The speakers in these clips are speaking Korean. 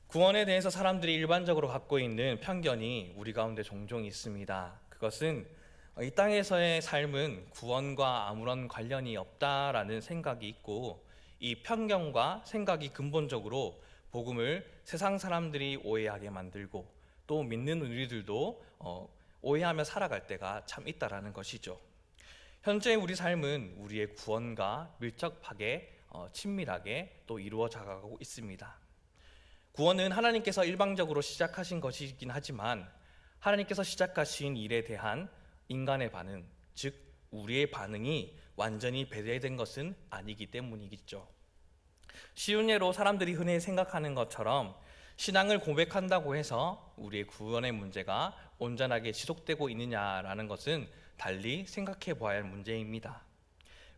구원에 대해서 사람들이 일반적으로 갖고 있는 편견이 우리 가운데 종종 있습니다. 그것은 이 땅에서의 삶은 구원과 아무런 관련이 없다라는 생각이 있고, 이 편견과 생각이 근본적으로 복음을 세상 사람들이 오해하게 만들고 또 믿는 우리들도 오해하며 살아갈 때가 참 있다라는 것이죠. 현재 우리 삶은 우리의 구원과 밀접하게 친밀하게 또 이루어져 가고 있습니다. 구원은 하나님께서 일방적으로 시작하신 것이긴 하지만 하나님께서 시작하신 일에 대한 인간의 반응, 즉 우리의 반응이 완전히 배제된 것은 아니기 때문이겠죠. 쉬운 예로 사람들이 흔히 생각하는 것처럼 신앙을 고백한다고 해서 우리의 구원의 문제가 온전하게 지속되고 있느냐라는 것은 달리 생각해 보아야 할 문제입니다.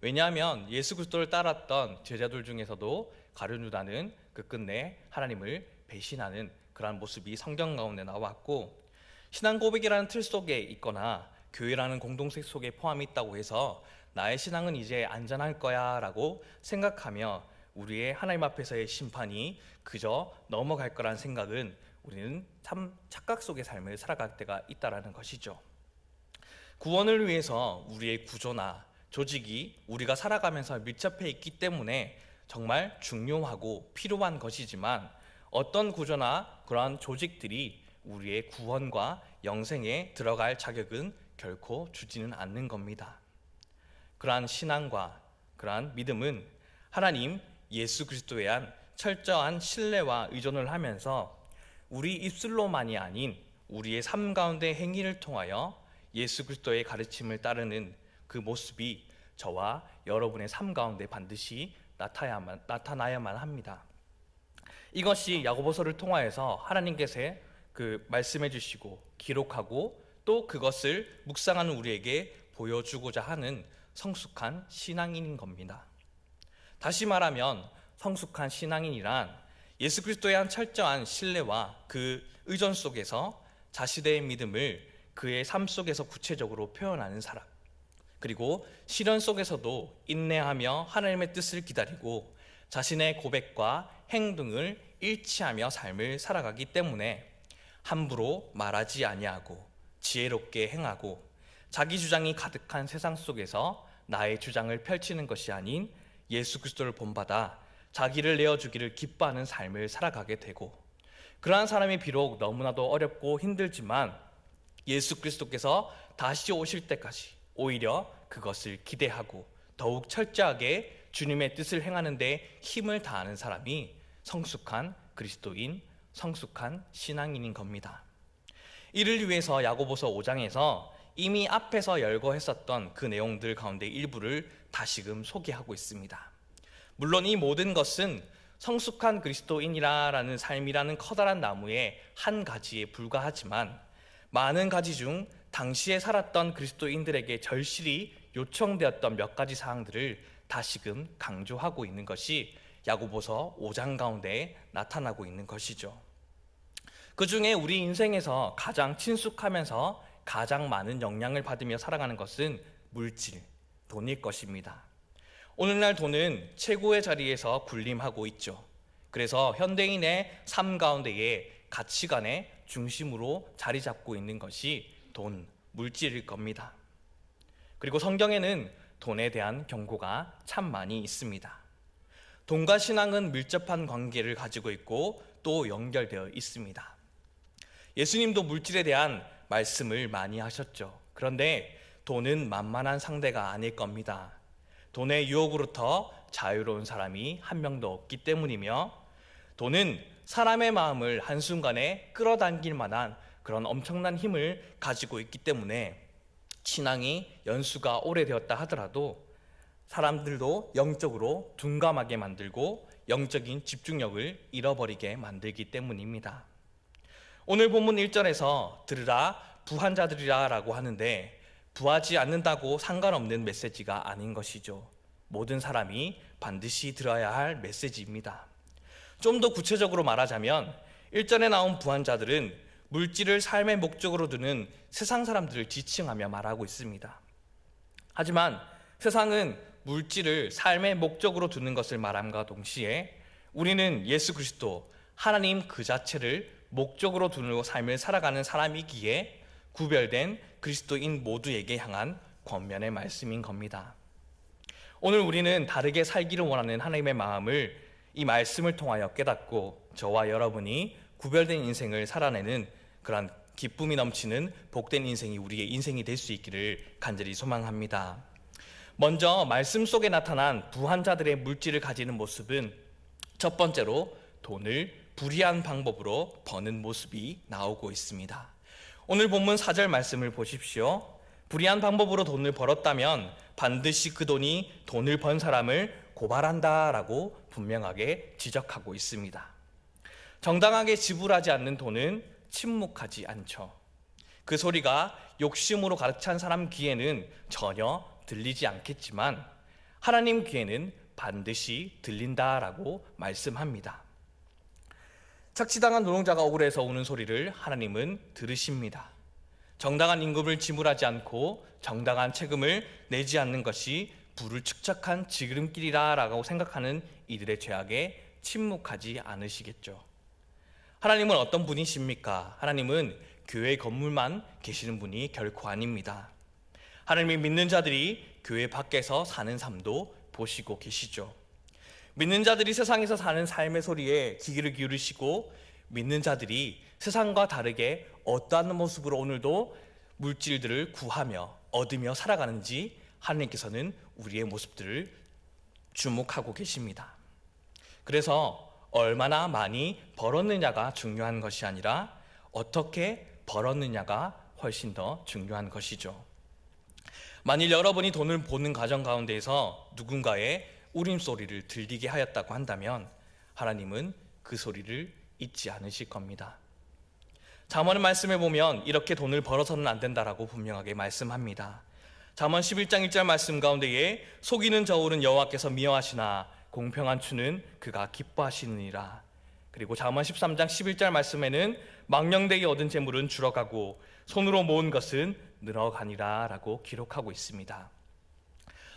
왜냐하면 예수 그리스도를 따랐던 제자들 중에서도 가룟 유다는 끝끝내 하나님을 배신하는 그러한 모습이 성경 가운데 나왔고, 신앙 고백이라는 틀 속에 있거나 교회라는 공동체 속에 포함이 있다고 해서 나의 신앙은 이제 안전할 거야 라고 생각하며 우리의 하나님 앞에서의 심판이 그저 넘어갈 거란 생각은 우리는 참 착각 속의 삶을 살아갈 때가 있다는 것이죠. 구원을 위해서 우리의 구조나 조직이 우리가 살아가면서 밀접해 있기 때문에 정말 중요하고 필요한 것이지만, 어떤 구조나 그러한 조직들이 우리의 구원과 영생에 들어갈 자격은 결코 주지는 않는 겁니다. 그러한 신앙과 그러한 믿음은 하나님 예수 그리스도에 대한 철저한 신뢰와 의존을 하면서 우리 입술로만이 아닌 우리의 삶 가운데 행위를 통하여 예수 그리스도의 가르침을 따르는 그 모습이 저와 여러분의 삶 가운데 반드시 나타나야만 합니다. 이것이 야고보서를 통하여서 하나님께서 말씀해 주시고 기록하고 또 그것을 묵상하는 우리에게 보여주고자 하는 성숙한 신앙인인 겁니다. 다시 말하면 성숙한 신앙인이란 예수 그리스도에 대한 철저한 신뢰와 그 의존 속에서 자신의 믿음을 그의 삶 속에서 구체적으로 표현하는 사람, 그리고 시련 속에서도 인내하며 하나님의 뜻을 기다리고 자신의 고백과 행동을 일치하며 삶을 살아가기 때문에 함부로 말하지 아니하고 지혜롭게 행하고 자기 주장이 가득한 세상 속에서 나의 주장을 펼치는 것이 아닌 예수 그리스도를 본받아 자기를 내어주기를 기뻐하는 삶을 살아가게 되고, 그러한 사람이 비록 너무나도 어렵고 힘들지만 예수 그리스도께서 다시 오실 때까지 오히려 그것을 기대하고 더욱 철저하게 주님의 뜻을 행하는 데 힘을 다하는 사람이 성숙한 그리스도인, 성숙한 신앙인인 겁니다. 이를 위해서 야고보서 5장에서 이미 앞에서 열거했었던 그 내용들 가운데 일부를 다시금 소개하고 있습니다. 물론 이 모든 것은 성숙한 그리스도인이라는 삶이라는 커다란 나무의 한 가지에 불과하지만, 많은 가지 중 당시에 살았던 그리스도인들에게 절실히 요청되었던 몇 가지 사항들을 다시금 강조하고 있는 것이 야고보서 5장 가운데 나타나고 있는 것이죠. 그 중에 우리 인생에서 가장 친숙하면서 가장 많은 영향을 받으며 살아가는 것은 물질, 돈일 것입니다. 오늘날 돈은 최고의 자리에서 군림하고 있죠. 그래서 현대인의 삶 가운데에 가치관의 중심으로 자리 잡고 있는 것이 돈, 물질일 겁니다. 그리고 성경에는 돈에 대한 경고가 참 많이 있습니다. 돈과 신앙은 밀접한 관계를 가지고 있고 또 연결되어 있습니다. 예수님도 물질에 대한 말씀을 많이 하셨죠. 그런데 돈은 만만한 상대가 아닐 겁니다. 돈의 유혹으로부터 자유로운 사람이 한 명도 없기 때문이며, 돈은 사람의 마음을 한순간에 끌어당길 만한 그런 엄청난 힘을 가지고 있기 때문에 신앙이 연수가 오래되었다 하더라도 사람들도 영적으로 둔감하게 만들고 영적인 집중력을 잃어버리게 만들기 때문입니다. 오늘 본문 1절에서 들으라 부한 자들이라 라고 하는데, 부하지 않는다고 상관없는 메시지가 아닌 것이죠. 모든 사람이 반드시 들어야 할 메시지입니다. 좀 더 구체적으로 말하자면 1절에 나온 부한 자들은 물질을 삶의 목적으로 두는 세상 사람들을 지칭하며 말하고 있습니다. 하지만 세상은 물질을 삶의 목적으로 두는 것을 말함과 동시에 우리는 예수 그리스도 하나님 그 자체를 목적으로 두고 삶을 살아가는 사람이기에 구별된 그리스도인 모두에게 향한 권면의 말씀인 겁니다. 오늘 우리는 다르게 살기를 원하는 하나님의 마음을 이 말씀을 통하여 깨닫고 저와 여러분이 구별된 인생을 살아내는 그런 기쁨이 넘치는 복된 인생이 우리의 인생이 될 수 있기를 간절히 소망합니다. 먼저 말씀 속에 나타난 부한자들의 물질을 가지는 모습은 첫 번째로 돈을 불의한 방법으로 버는 모습이 나오고 있습니다. 오늘 본문 4절 말씀을 보십시오. 불의한 방법으로 돈을 벌었다면 반드시 그 돈이 돈을 번 사람을 고발한다라고 분명하게 지적하고 있습니다. 정당하게 지불하지 않는 돈은 침묵하지 않죠. 그 소리가 욕심으로 가득 찬 사람 귀에는 전혀 들리지 않겠지만 하나님 귀에는 반드시 들린다라고 말씀합니다. 착취당한 노동자가 억울해서 우는 소리를 하나님은 들으십니다. 정당한 임금을 지불하지 않고 정당한 책임을 내지 않는 것이 부를 축적한 지름길이라고 생각하는 이들의 죄악에 침묵하지 않으시겠죠. 하나님은 어떤 분이십니까? 하나님은 교회 건물만 계시는 분이 결코 아닙니다. 하나님이 믿는 자들이 교회 밖에서 사는 삶도 보시고 계시죠. 믿는 자들이 세상에서 사는 삶의 소리에 귀를 기울이시고 믿는 자들이 세상과 다르게 어떠한 모습으로 오늘도 물질들을 구하며 얻으며 살아가는지 하나님께서는 우리의 모습들을 주목하고 계십니다. 그래서 얼마나 많이 벌었느냐가 중요한 것이 아니라 어떻게 벌었느냐가 훨씬 더 중요한 것이죠. 만일 여러분이 돈을 버는 가정 가운데에서 누군가의 울음소리를 들리게 하였다고 한다면 하나님은 그 소리를 잊지 않으실 겁니다. 잠언의 말씀에 보면 이렇게 돈을 벌어서는 안 된다라고 분명하게 말씀합니다. 잠언 11장 1절 말씀 가운데에 속이는 저울은 여호와께서 미워하시나 공평한 추는 그가 기뻐하시느니라. 그리고 잠언 13장 11절 말씀에는 망령되이 얻은 재물은 줄어가고 손으로 모은 것은 늘어가니라 라고 기록하고 있습니다.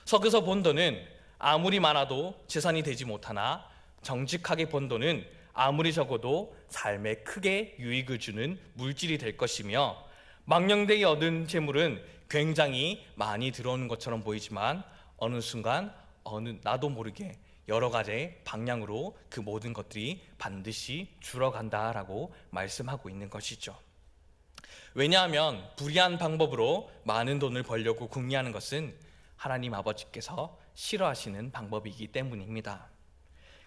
석에서 본 돈은 아무리 많아도 재산이 되지 못하나 정직하게 번 돈은 아무리 적어도 삶에 크게 유익을 주는 물질이 될 것이며 망령되이 얻은 재물은 굉장히 많이 들어오는 것처럼 보이지만 어느 순간 나도 모르게 여러 가지 방향으로 그 모든 것들이 반드시 줄어간다라고 말씀하고 있는 것이죠. 왜냐하면 불의한 방법으로 많은 돈을 벌려고 궁리하는 것은 하나님 아버지께서 싫어하시는 방법이기 때문입니다.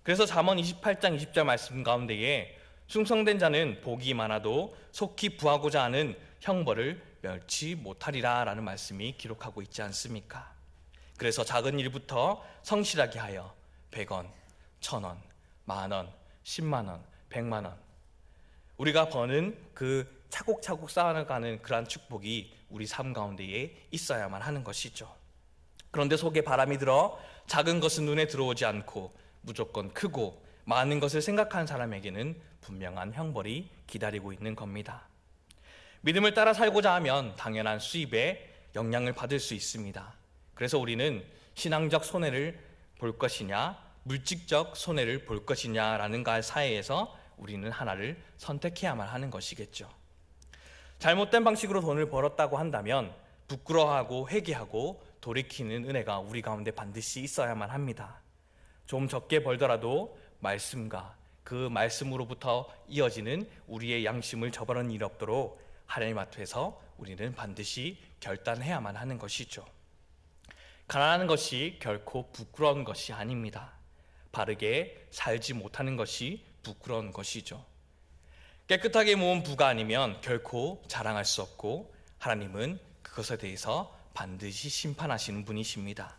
그래서 잠언 28장 20절 말씀 가운데에 충성된 자는 복이 많아도 속히 부하고자 하는 형벌을 멸치 못하리라 라는 말씀이 기록하고 있지 않습니까? 그래서 작은 일부터 성실하게 하여 100원, 1000원, 만원, 10만원, 100만원 우리가 버는 그 차곡차곡 쌓아가는 그러한 축복이 우리 삶 가운데에 있어야만 하는 것이죠. 그런데 속에 바람이 들어 작은 것은 눈에 들어오지 않고 무조건 크고 많은 것을 생각하는 사람에게는 분명한 형벌이 기다리고 있는 겁니다. 믿음을 따라 살고자 하면 당연한 수입에 영향을 받을 수 있습니다. 그래서 우리는 신앙적 손해를 볼 것이냐 물질적 손해를 볼 것이냐라는 것 사이에서 우리는 하나를 선택해야만 하는 것이겠죠. 잘못된 방식으로 돈을 벌었다고 한다면 부끄러워하고 회개하고 돌이키는 은혜가 우리 가운데 반드시 있어야만 합니다. 좀 적게 벌더라도 말씀과 그 말씀으로부터 이어지는 우리의 양심을 저버리는 일이 없도록 하나님 앞에서 우리는 반드시 결단해야만 하는 것이죠. 가난한 것이 결코 부끄러운 것이 아닙니다. 바르게 살지 못하는 것이 부끄러운 것이죠. 깨끗하게 모은 부가 아니면 결코 자랑할 수 없고 하나님은 그것에 대해서 반드시 심판하시는 분이십니다.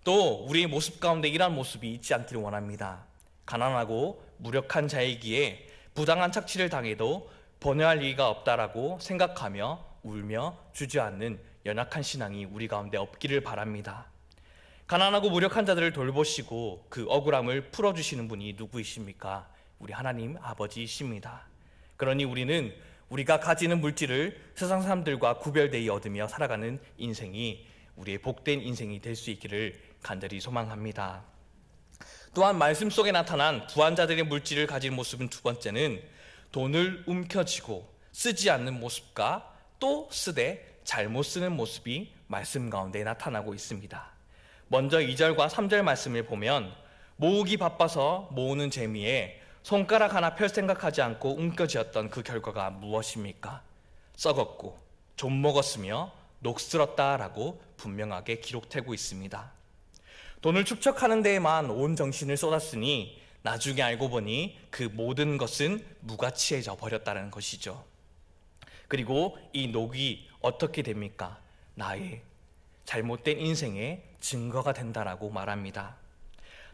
또 우리의 모습 가운데 이러한 모습이 있지 않기를 원합니다. 가난하고 무력한 자이기에 부당한 착취를 당해도 번뇌할 리가 없다라고 생각하며 울며 주저앉는 연약한 신앙이 우리 가운데 없기를 바랍니다. 가난하고 무력한 자들을 돌보시고 그 억울함을 풀어주시는 분이 누구이십니까? 우리 하나님 아버지이십니다. 그러니 우리는 우리가 가지는 물질을 세상 사람들과 구별되이 얻으며 살아가는 인생이 우리의 복된 인생이 될 수 있기를 간절히 소망합니다. 또한 말씀 속에 나타난 부한자들의 물질을 가진 모습은 두 번째는 돈을 움켜쥐고 쓰지 않는 모습과 또 쓰되 잘못 쓰는 모습이 말씀 가운데 나타나고 있습니다. 먼저 2절과 3절 말씀을 보면 모으기 바빠서 모으는 재미에 손가락 하나 펼 생각하지 않고 움켜쥐었던 그 결과가 무엇입니까? 썩었고 좀 먹었으며 녹슬었다라고 분명하게 기록되고 있습니다. 돈을 축적하는 데에만 온 정신을 쏟았으니 나중에 알고 보니 그 모든 것은 무가치해져 버렸다는 것이죠. 그리고 이 녹이 어떻게 됩니까? 나의 잘못된 인생의 증거가 된다라고 말합니다.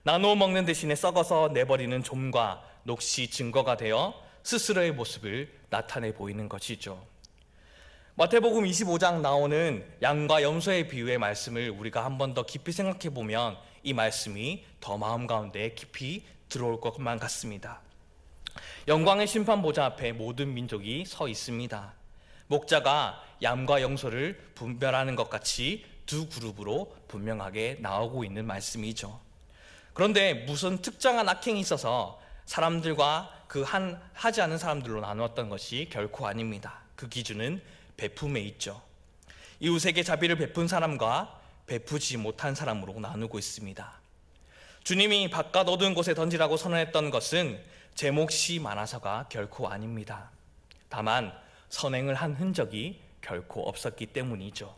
나누어 먹는 대신에 썩어서 내버리는 좀과 녹시 증거가 되어 스스로의 모습을 나타내 보이는 것이죠. 마태복음 25장 나오는 양과 염소의 비유의 말씀을 우리가 한 번 더 깊이 생각해 보면 이 말씀이 더 마음 가운데 깊이 들어올 것만 같습니다. 영광의 심판보좌 앞에 모든 민족이 서 있습니다. 목자가 양과 염소를 분별하는 것 같이 두 그룹으로 분명하게 나오고 있는 말씀이죠. 그런데 무슨 특정한 악행이 있어서 사람들과 하지 않은 사람들로 나누었던 것이 결코 아닙니다. 그 기준은 베품에 있죠. 이웃에게 자비를 베푼 사람과 베푸지 못한 사람으로 나누고 있습니다. 주님이 바깥 어두운 곳에 던지라고 선언했던 것은 제 몫이 많아서가 결코 아닙니다. 다만 선행을 한 흔적이 결코 없었기 때문이죠.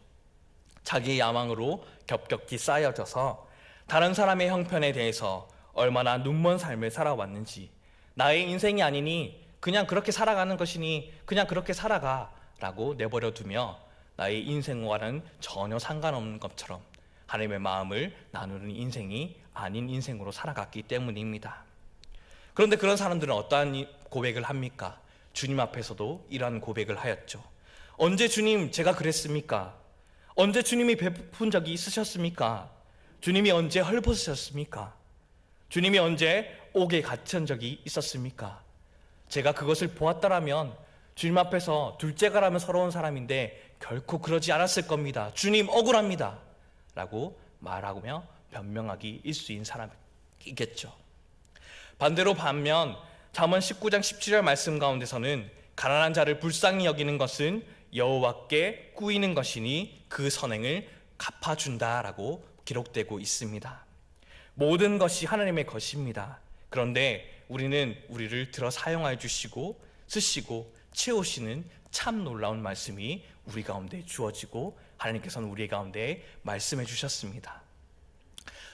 자기의 야망으로 겹겹이 쌓여져서 다른 사람의 형편에 대해서 얼마나 눈먼 삶을 살아왔는지, 나의 인생이 아니니 그냥 그렇게 살아가는 것이니 그냥 그렇게 살아가 라고 내버려 두며 나의 인생과는 전혀 상관없는 것처럼 하나님의 마음을 나누는 인생이 아닌 인생으로 살아갔기 때문입니다. 그런데 그런 사람들은 어떠한 고백을 합니까? 주님 앞에서도 이러한 고백을 하였죠. 언제 주님 제가 그랬습니까? 언제 주님이 베푼 적이 있으셨습니까? 주님이 언제 헐벗으셨습니까? 주님이 언제 옥에 갇힌 적이 있었습니까? 제가 그것을 보았다라면 주님 앞에서 둘째가라면 서러운 사람인데 결코 그러지 않았을 겁니다. 주님 억울합니다 라고 말하며 변명하기 일수인 사람이겠죠. 반대로 반면 잠언 19장 17절 말씀 가운데서는 가난한 자를 불쌍히 여기는 것은 여호와께 꾸이는 것이니 그 선행을 갚아준다라고 기록되고 있습니다. 모든 것이 하나님의 것입니다. 그런데 우리는 우리를 들어 사용하여 주시고 쓰시고 채우시는 참 놀라운 말씀이 우리 가운데 주어지고 하나님께서는 우리 가운데 말씀해 주셨습니다.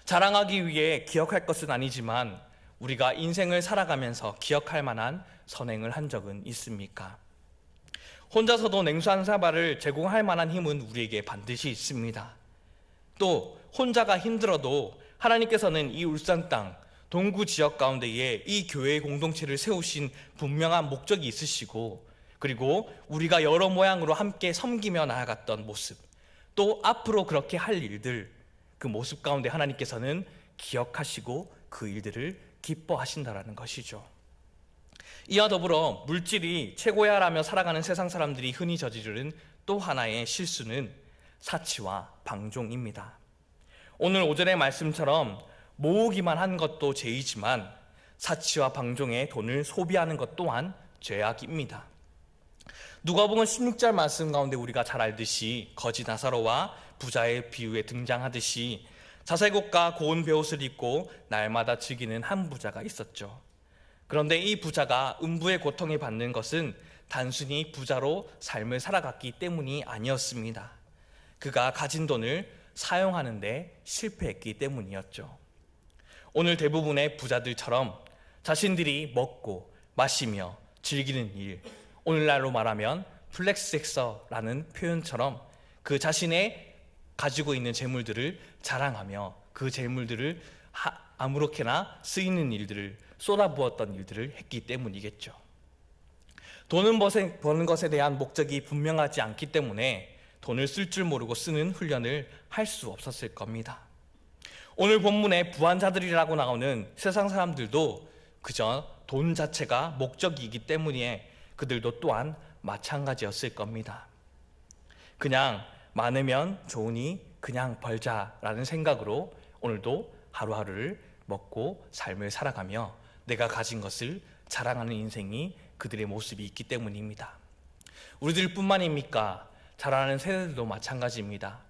자랑하기 위해 기억할 것은 아니지만 우리가 인생을 살아가면서 기억할 만한 선행을 한 적은 있습니까? 혼자서도 냉수 한 사발을 제공할 만한 힘은 우리에게 반드시 있습니다. 또 혼자가 힘들어도 하나님께서는 이 울산 땅 동구 지역 가운데에 이 교회의 공동체를 세우신 분명한 목적이 있으시고, 그리고 우리가 여러 모양으로 함께 섬기며 나아갔던 모습, 또 앞으로 그렇게 할 일들, 그 모습 가운데 하나님께서는 기억하시고 그 일들을 기뻐하신다라는 것이죠. 이와 더불어 물질이 최고야라며 살아가는 세상 사람들이 흔히 저지르는 또 하나의 실수는 사치와 방종입니다. 오늘 5절의 말씀처럼 모으기만 한 것도 죄이지만 사치와 방종에 돈을 소비하는 것 또한 죄악입니다. 누가복음 16절 말씀 가운데 우리가 잘 알듯이 거지 나사로와 부자의 비유에 등장하듯이 자살곡과 고운 베옷을 입고 날마다 즐기는 한 부자가 있었죠. 그런데 이 부자가 음부의 고통을 받는 것은 단순히 부자로 삶을 살아갔기 때문이 아니었습니다. 그가 가진 돈을 사용하는 데 실패했기 때문이었죠. 오늘 대부분의 부자들처럼 자신들이 먹고 마시며 즐기는 일, 오늘날로 말하면 플렉스섹서라는 표현처럼 그 자신의 가지고 있는 재물들을 자랑하며 그 재물들을 아무렇게나 쓰이는 일들을 쏟아부었던 일들을 했기 때문이겠죠. 돈은 버는 것에 대한 목적이 분명하지 않기 때문에 돈을 쓸 줄 모르고 쓰는 훈련을 할 수 없었을 겁니다. 오늘 본문에 부한자들이라고 나오는 세상 사람들도 그저 돈 자체가 목적이기 때문에 그들도 또한 마찬가지였을 겁니다. 그냥 많으면 좋으니 그냥 벌자라는 생각으로 오늘도 하루하루를 먹고 삶을 살아가며 내가 가진 것을 자랑하는 인생이 그들의 모습이 있기 때문입니다. 우리들뿐만입니까? 자라나는 세대들도 마찬가지입니다.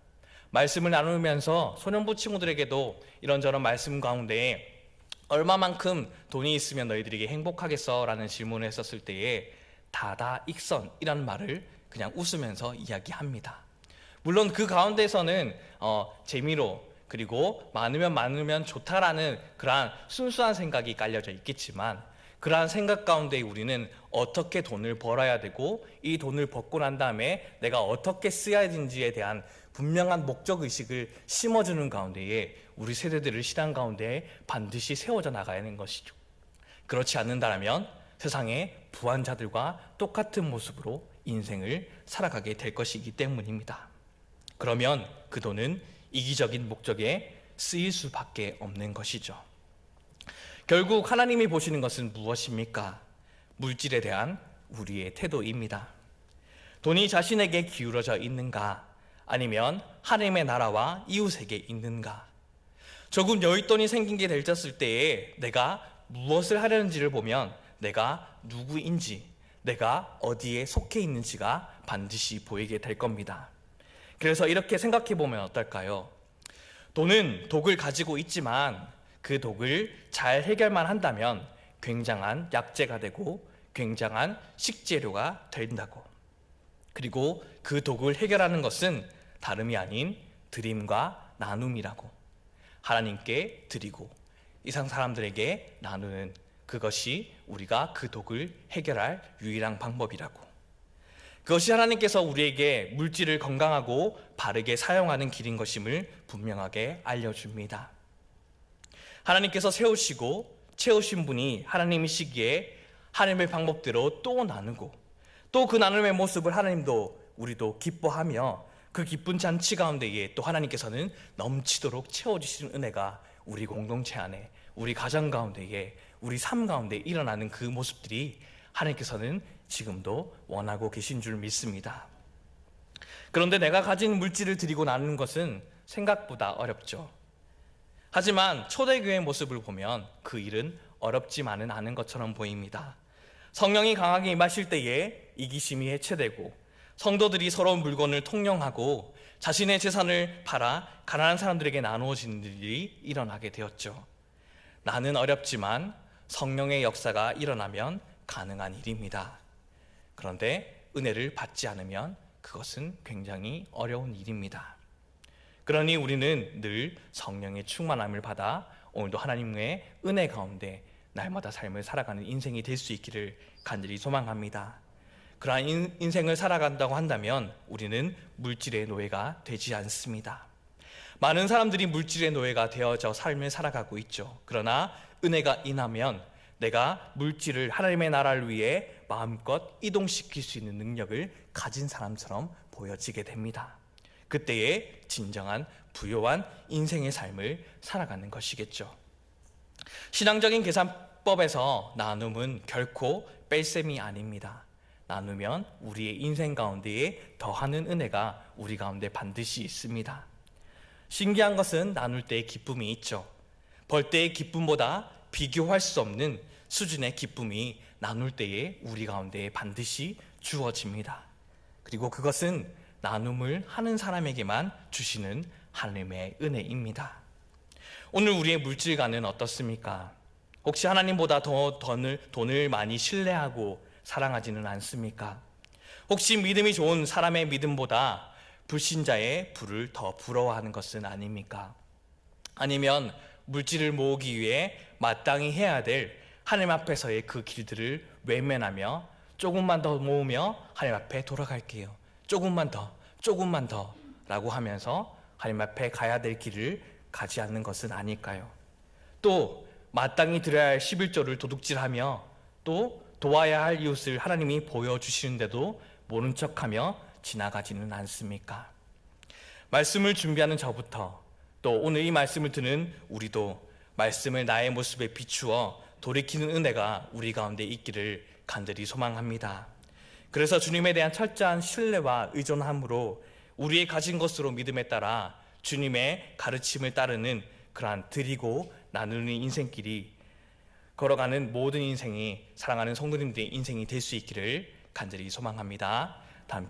말씀을 나누면서 소년부 친구들에게도 이런저런 말씀 가운데 얼마만큼 돈이 있으면 너희들에게 행복하겠어? 라는 질문을 했었을 때에 다다익선이라는 말을 그냥 웃으면서 이야기합니다. 물론 그 가운데서는 재미로 그리고 많으면 좋다라는 그러한 순수한 생각이 깔려져 있겠지만 그러한 생각 가운데 우리는 어떻게 돈을 벌어야 되고 이 돈을 벌고 난 다음에 내가 어떻게 써야 되는지에 대한 분명한 목적의식을 심어주는 가운데에 우리 세대들을 신앙 가운데 반드시 세워져 나가야 하는 것이죠. 그렇지 않는다면 세상의 부한자들과 똑같은 모습으로 인생을 살아가게 될 것이기 때문입니다. 그러면 그 돈은 이기적인 목적에 쓰일 수밖에 없는 것이죠. 결국 하나님이 보시는 것은 무엇입니까? 물질에 대한 우리의 태도입니다. 돈이 자신에게 기울어져 있는가? 아니면 하나님의 나라와 이웃에게 있는가? 조금 여윳돈이 생긴 게 되었을 때에 내가 무엇을 하려는지를 보면 내가 누구인지, 내가 어디에 속해 있는지가 반드시 보이게 될 겁니다. 그래서 이렇게 생각해 보면 어떨까요? 돈은 독을 가지고 있지만 그 독을 잘 해결만 한다면 굉장한 약재가 되고 굉장한 식재료가 된다고. 그리고 그 독을 해결하는 것은 다름이 아닌 드림과 나눔이라고. 하나님께 드리고 이상 사람들에게 나누는 그것이 우리가 그 독을 해결할 유일한 방법이라고. 그것이 하나님께서 우리에게 물질을 건강하고 바르게 사용하는 길인 것임을 분명하게 알려줍니다. 하나님께서 세우시고 채우신 분이 하나님이시기에 하나님의 방법대로 또 나누고 또 그 나눔의 모습을 하나님도 우리도 기뻐하며 그 기쁜 잔치 가운데에 또 하나님께서는 넘치도록 채워주시는 은혜가 우리 공동체 안에, 우리 가정 가운데에, 우리 삶 가운데 일어나는 그 모습들이 하나님께서는 지금도 원하고 계신 줄 믿습니다. 그런데 내가 가진 물질을 드리고 나누는 것은 생각보다 어렵죠. 하지만 초대교회의 모습을 보면 그 일은 어렵지만은 않은 것처럼 보입니다. 성령이 강하게 임하실 때에 이기심이 해체되고 성도들이 서로 물건을 통용하고 자신의 재산을 팔아 가난한 사람들에게 나누어지는 일이 일어나게 되었죠. 나는 어렵지만 성령의 역사가 일어나면 가능한 일입니다. 그런데 은혜를 받지 않으면 그것은 굉장히 어려운 일입니다. 그러니 우리는 늘 성령의 충만함을 받아 오늘도 하나님의 은혜 가운데 날마다 삶을 살아가는 인생이 될 수 있기를 간절히 소망합니다. 그러한 인생을 살아간다고 한다면 우리는 물질의 노예가 되지 않습니다. 많은 사람들이 물질의 노예가 되어져 삶을 살아가고 있죠. 그러나 은혜가 임하면 내가 물질을 하나님의 나라를 위해 마음껏 이동시킬 수 있는 능력을 가진 사람처럼 보여지게 됩니다. 그때에 진정한 부요한 인생의 삶을 살아가는 것이겠죠. 신앙적인 계산법에서 나눔은 결코 뺄셈이 아닙니다. 나누면 우리의 인생 가운데에 더하는 은혜가 우리 가운데 반드시 있습니다. 신기한 것은 나눌 때의 기쁨이 있죠. 벌 때의 기쁨보다 비교할 수 없는 수준의 기쁨이 나눌 때에 우리 가운데 반드시 주어집니다. 그리고 그것은 나눔을 하는 사람에게만 주시는 하나님의 은혜입니다. 오늘 우리의 물질관은 어떻습니까? 혹시 하나님보다 더 돈을 많이 신뢰하고 사랑하지는 않습니까? 혹시 믿음이 좋은 사람의 믿음보다 불신자의 부를 더 부러워하는 것은 아닙니까? 아니면 물질을 모으기 위해 마땅히 해야 될 하나님 앞에서의 그 길들을 외면하며 조금만 더 모으며 하나님 앞에 돌아갈게요. 조금만 더 라고 하면서 하나님 앞에 가야 될 길을 가지 않는 것은 아닐까요? 또 마땅히 드려야 할 11조를 도둑질하며 또 도와야 할 이웃을 하나님이 보여주시는데도 모른 척하며 지나가지는 않습니까? 말씀을 준비하는 저부터 또 오늘 이 말씀을 듣는 우리도 말씀을 나의 모습에 비추어 돌이키는 은혜가 우리 가운데 있기를 간절히 소망합니다. 그래서 주님에 대한 철저한 신뢰와 의존함으로 우리의 가진 것으로 믿음에 따라 주님의 가르침을 따르는 그러한 드리고 나누는 인생길이 걸어가는 모든 인생이 사랑하는 성도님들의 인생이 될 수 있기를 간절히 소망합니다.